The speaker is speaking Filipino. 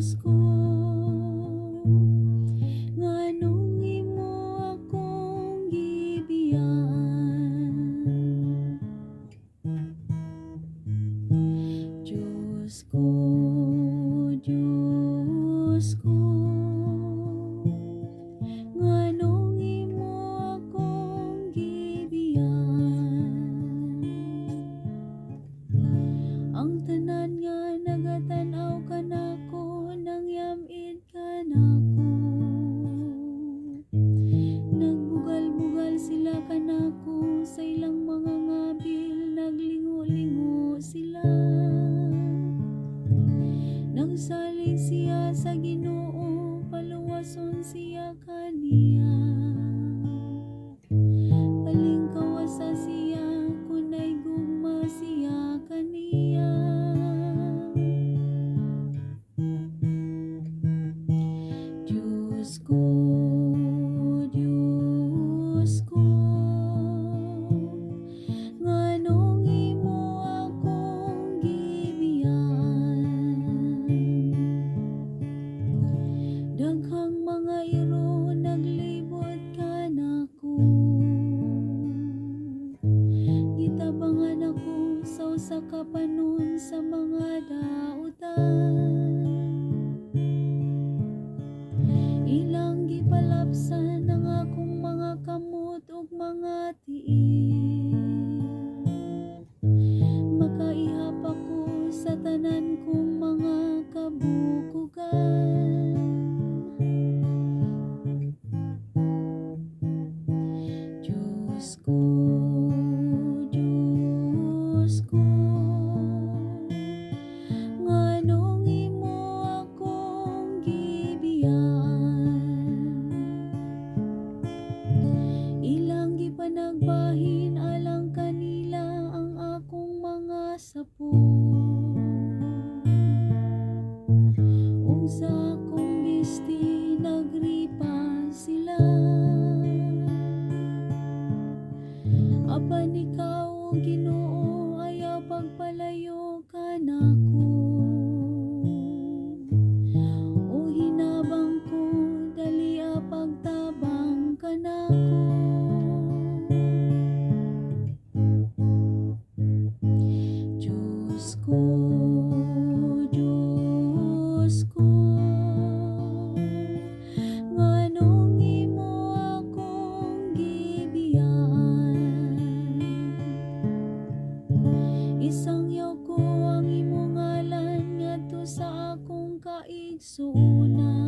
Diyos ko, nganong imo akong gibiyaan. Diyos ko, Diyos ko, nganong imo akong gibiyaan. Ang tanan nga nagatanaw ka nako, nangyamid ka nako. Nagbugal-bugal sila ka nako, sa ilang mga ngabil naglingo-lingo sila. Nagsalig siya sa Ginoo, paluwason siya kaniya. Palingkawasa siya, kunay gugma siya kaniya. Diyos ko, Diyos ko, nganong imo akong gibiyaan. Daghang mga iro naglibot ka nako, gitabangan ako sa usa ka panon sa mga dautan. Ilang gipalapsan ang akong mga kamot ug mga tiil. Makaihap ako sa tanan kong mga kabukugan. Diyos ko, Diyos ko, nganong imo akong gibiyaan. Ilang gipanagbahin alang kanila ang akong mga sapo. Ug sa akong bisti nagripa sila. Apan ikaw, Ginoo, ayaw pagpalayo ka nako. O hinabang ko, dali pagtabang ka nako. Diyos ko, Diyos ko, nganong imo akong gibiyaan. Isangyaw ko ang imo ngalan ngadto sa akong kaigsuonan.